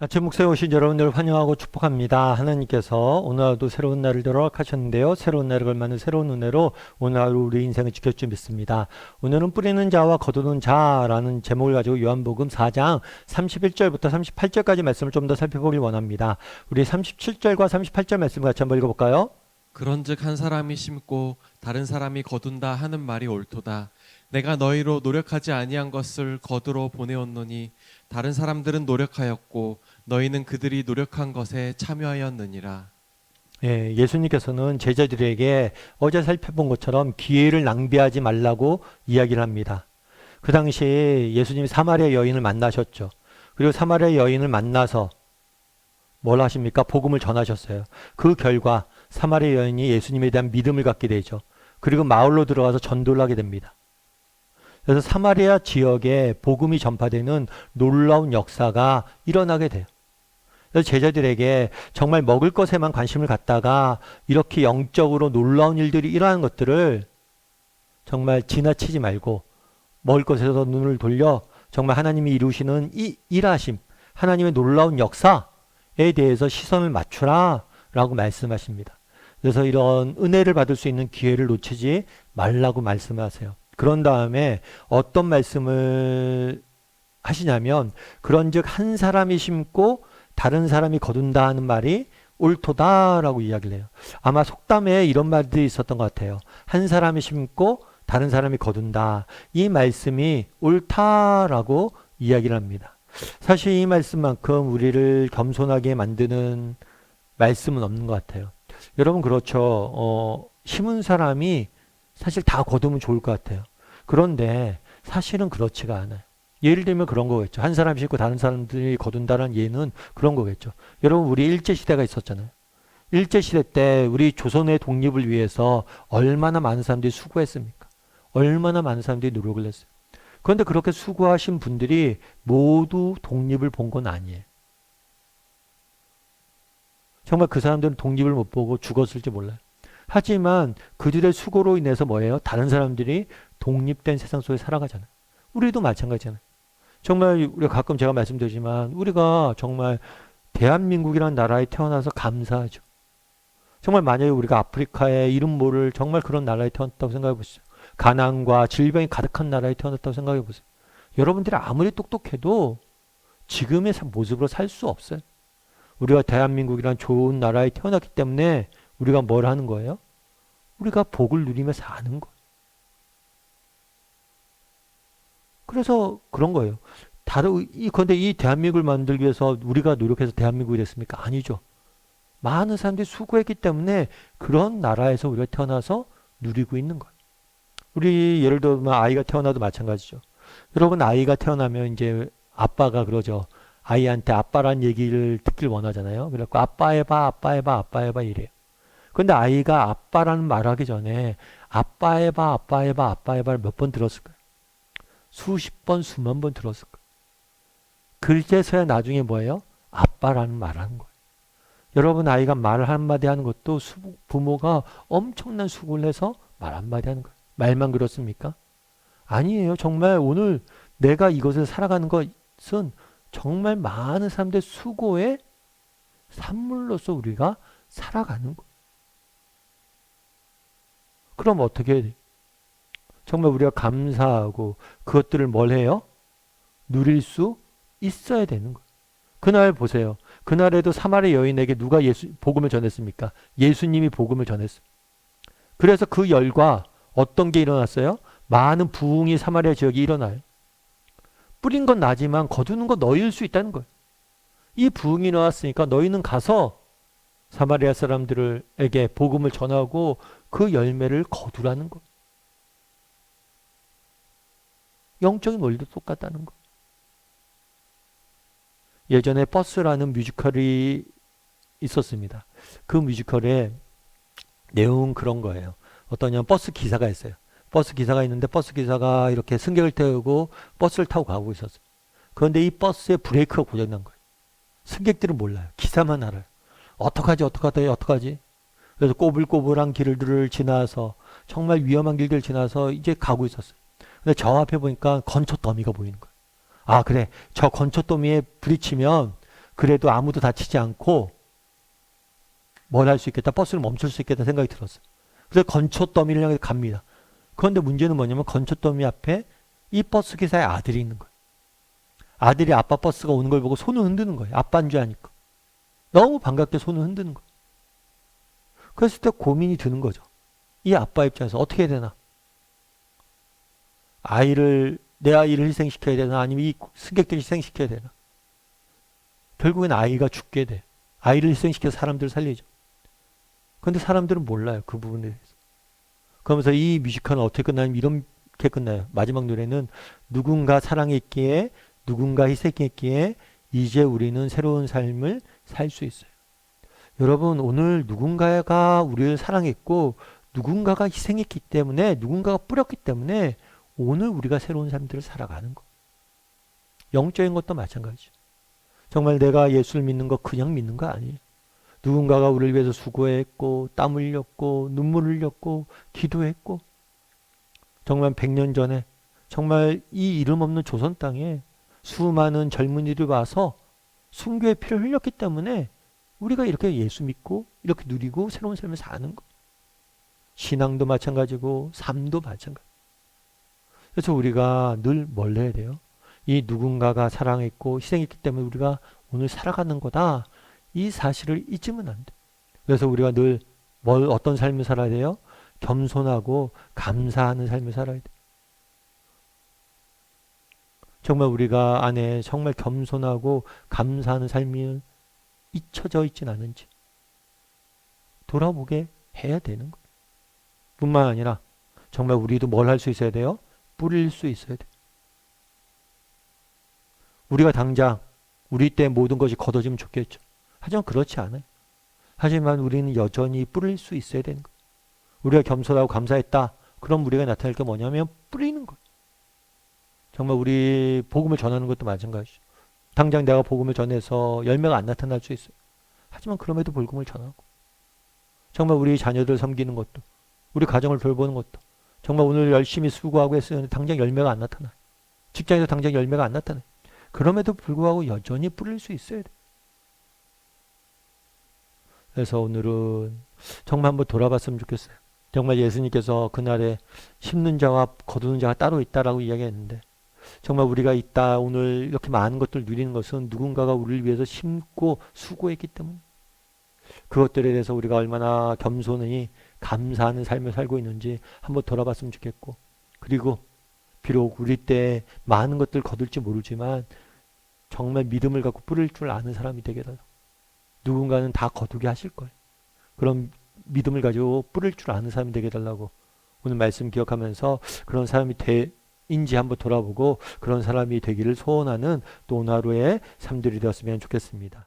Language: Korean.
아침 묵상에 오신 여러분들 환영하고 축복합니다. 하나님께서 오늘도 새로운 날을 허락하셨는데요. 새로운 날을 걸맞는 새로운 은혜로 오늘 하루 우리 인생을 지켜줄 믿습니다. 오늘은 뿌리는 자와 거두는 자라는 제목을 가지고 요한복음 4장 31절부터 38절까지 말씀을 좀 더 살펴보길 원합니다. 우리 37절과 38절 말씀 같이 한번 읽어볼까요? 그런즉 한 사람이 심고 다른 사람이 거둔다 하는 말이 옳도다. 내가 너희로 노력하지 아니한 것을 거두러 보내었노니 다른 사람들은 노력하였고 너희는 그들이 노력한 것에 참여하였느니라. 예수님께서는 제자들에게 어제 살펴본 것처럼 기회를 낭비하지 말라고 이야기를 합니다. 그 당시 예수님이 사마리아 여인을 만나셨죠. 그리고 사마리아 여인을 만나서 뭘 하십니까? 복음을 전하셨어요. 그 결과 사마리아 여인이 예수님에 대한 믿음을 갖게 되죠. 그리고 마을로 들어가서 전도를 하게 됩니다. 그래서 사마리아 지역에 복음이 전파되는 놀라운 역사가 일어나게 돼요. 그래서 제자들에게 정말 먹을 것에만 관심을 갖다가 이렇게 영적으로 놀라운 일들이 일어나는 것들을 정말 지나치지 말고 먹을 것에서 눈을 돌려 정말 하나님이 이루시는 이 일하심, 하나님의 놀라운 역사에 대해서 시선을 맞추라 라고 말씀하십니다. 그래서 이런 은혜를 받을 수 있는 기회를 놓치지 말라고 말씀하세요. 그런 다음에 어떤 말씀을 하시냐면 그런즉 한 사람이 심고 다른 사람이 거둔다 하는 말이 옳도다라고 이야기를 해요. 아마 속담에 이런 말들이 있었던 것 같아요. 한 사람이 심고 다른 사람이 거둔다. 이 말씀이 옳다라고 이야기를 합니다. 사실 이 말씀만큼 우리를 겸손하게 만드는 말씀은 없는 것 같아요. 여러분 그렇죠. 심은 사람이 사실 다 거두면 좋을 것 같아요. 그런데 사실은 그렇지가 않아요. 예를 들면 그런 거겠죠. 한 사람이 심고 다른 사람들이 거둔다는 예는 그런 거겠죠. 여러분 우리 일제시대가 있었잖아요. 일제시대 때 우리 조선의 독립을 위해서 얼마나 많은 사람들이 수고했습니까? 얼마나 많은 사람들이 노력을 했어요. 그런데 그렇게 수고하신 분들이 모두 독립을 본 건 아니에요. 정말 그 사람들은 독립을 못 보고 죽었을지 몰라요. 하지만 그들의 수고로 인해서 뭐예요? 다른 사람들이 독립된 세상 속에 살아가잖아요. 우리도 마찬가지잖아요. 정말 우리가 가끔 제가 말씀드리지만 우리가 정말 대한민국이라는 나라에 태어나서 감사하죠. 정말 만약에 우리가 아프리카에 이름 모를 정말 그런 나라에 태어났다고 생각해 보세요. 가난과 질병이 가득한 나라에 태어났다고 생각해 보세요. 여러분들이 아무리 똑똑해도 지금의 모습으로 살 수 없어요. 우리가 대한민국이라는 좋은 나라에 태어났기 때문에 우리가 뭘 하는 거예요? 우리가 복을 누리며 사는 거예요. 그래서 그런 거예요. 그런데 이 대한민국을 만들기 위해서 우리가 노력해서 대한민국이 됐습니까? 아니죠. 많은 사람들이 수고했기 때문에 그런 나라에서 우리가 태어나서 누리고 있는 거예요. 우리 예를 들면 아이가 태어나도 마찬가지죠. 여러분 아이가 태어나면 이제 아빠가 그러죠. 아이한테 아빠란 얘기를 듣길 원하잖아요. 그래갖고 아빠 해봐, 아빠 해봐, 아빠 해봐 이래요. 근데 아이가 아빠라는 말하기 전에 아빠 해봐, 아빠 해봐, 아빠 해봐를 몇 번 들었을까요? 수십 번, 수만 번 들었을 거예요. 그제서야 나중에 뭐예요? 아빠라는 말을 하는 거예요. 여러분 아이가 말 한마디 하는 것도 부모가 엄청난 수고를 해서 말 한마디 하는 거예요. 말만 그렇습니까? 아니에요. 정말 오늘 내가 이것을 살아가는 것은 정말 많은 사람들의 수고의 산물로서 우리가 살아가는 거예요. 그럼 어떻게 해야 돼요? 정말 우리가 감사하고 그것들을 뭘 해요? 누릴 수 있어야 되는 거예요. 그날 보세요. 그날에도 사마리아 여인에게 누가 복음을 전했습니까? 예수님이 복음을 전했어요. 그래서 그 열과 어떤 게 일어났어요? 많은 부흥이 사마리아 지역에 일어나요. 뿌린 건 나지만 거두는 건 너희일 수 있다는 거예요. 이 부흥이 일어났으니까 너희는 가서 사마리아 사람들에게 복음을 전하고 그 열매를 거두라는 거예요. 영적인 원리도 똑같다는 거. 예전에 버스라는 뮤지컬이 있었습니다. 그 뮤지컬의 내용은 그런 거예요. 어떠냐면 버스 기사가 있어요. 버스 기사가 있는데 버스 기사가 이렇게 승객을 태우고 버스를 타고 가고 있었어요. 그런데 이 버스의 브레이크가 고장난 거예요. 승객들은 몰라요. 기사만 알아요. 어떡하지? 그래서 꼬불꼬불한 길들을 지나서 정말 위험한 길들을 지나서 이제 가고 있었어요. 근데 저 앞에 보니까 건초 더미가 보이는 거예요. 아 그래, 저 건초 더미에 부딪히면 그래도 아무도 다치지 않고 뭘 할 수 있겠다, 버스를 멈출 수 있겠다 생각이 들었어요. 그래서 건초 더미를 향해 갑니다. 그런데 문제는 뭐냐면 건초 더미 앞에 이 버스 기사의 아들이 있는 거예요. 아들이 아빠 버스가 오는 걸 보고 손을 흔드는 거예요. 아빠인 줄 아니까. 너무 반갑게 손을 흔드는 거예요. 그랬을 때 고민이 드는 거죠. 이 아빠 입장에서 어떻게 해야 되나? 내 아이를 희생시켜야 되나? 아니면 이 승객들을 희생시켜야 되나? 결국엔 아이가 죽게 돼. 아이를 희생시켜서 사람들을 살리죠. 그런데 사람들은 몰라요. 그 부분에 대해서. 그러면서 이 뮤지컬은 어떻게 끝나냐면 이렇게 끝나요. 마지막 노래는 누군가 사랑했기에 누군가 희생했기에 이제 우리는 새로운 삶을 살 수 있어요. 여러분, 오늘 누군가가 우리를 사랑했고 누군가가 희생했기 때문에, 누군가가 뿌렸기 때문에 오늘 우리가 새로운 삶들을 살아가는 거. 영적인 것도 마찬가지죠. 정말 내가 예수를 믿는 거 그냥 믿는 거 아니에요. 누군가가 우리를 위해서 수고했고 땀 흘렸고 눈물 흘렸고 기도했고, 정말 100년 전에 정말 이 이름 없는 조선 땅에 수많은 젊은이들이 와서 순교의 피를 흘렸기 때문에 우리가 이렇게 예수 믿고 이렇게 누리고 새로운 삶을 사는 거. 신앙도 마찬가지고 삶도 마찬가지. 그래서 우리가 늘 뭘 해야 돼요? 이 누군가가 사랑했고 희생했기 때문에 우리가 오늘 살아가는 거다. 이 사실을 잊으면 안 돼. 그래서 우리가 늘 어떤 삶을 살아야 돼요? 겸손하고 감사하는 삶을 살아야 돼. 정말 우리가 안에 정말 겸손하고 감사하는 삶이 잊혀져 있진 않은지 돌아보게 해야 되는 거예요. 뿐만 아니라 정말 우리도 뭘 할 수 있어야 돼요? 뿌릴 수 있어야 돼. 우리가 당장 우리 때 모든 것이 걷어지면 좋겠죠. 하지만 그렇지 않아요. 하지만 우리는 여전히 뿌릴 수 있어야 되는 거예요. 우리가 겸손하고 감사했다. 그럼 우리가 나타낼 게 뭐냐면 뿌리는 거예요. 정말 우리 복음을 전하는 것도 마찬가지죠. 당장 내가 복음을 전해서 열매가 안 나타날 수 있어요. 하지만 그럼에도 복음을 전하고, 정말 우리 자녀들 섬기는 것도, 우리 가정을 돌보는 것도, 정말 오늘 열심히 수고하고 했었는데 당장 열매가 안 나타나요. 직장에서 당장 열매가 안 나타나요. 그럼에도 불구하고 여전히 뿌릴 수 있어야 돼요. 그래서 오늘은 정말 한번 돌아봤으면 좋겠어요. 정말 예수님께서 그날에 심는 자와 거두는 자가 따로 있다라고 이야기했는데, 정말 우리가 있다 오늘 이렇게 많은 것들을 누리는 것은 누군가가 우리를 위해서 심고 수고했기 때문에, 그것들에 대해서 우리가 얼마나 겸손히 감사하는 삶을 살고 있는지 한번 돌아봤으면 좋겠고, 그리고 비록 우리 때 많은 것들을 거둘지 모르지만 정말 믿음을 갖고 뿌릴 줄 아는 사람이 되게 달라고. 누군가는 다 거두게 하실 거예요. 그런 믿음을 가지고 뿌릴 줄 아는 사람이 되게 달라고 오늘 말씀 기억하면서 그런 사람이 인지 한번 돌아보고 그런 사람이 되기를 소원하는 또 오늘 하루의 삶들이 되었으면 좋겠습니다.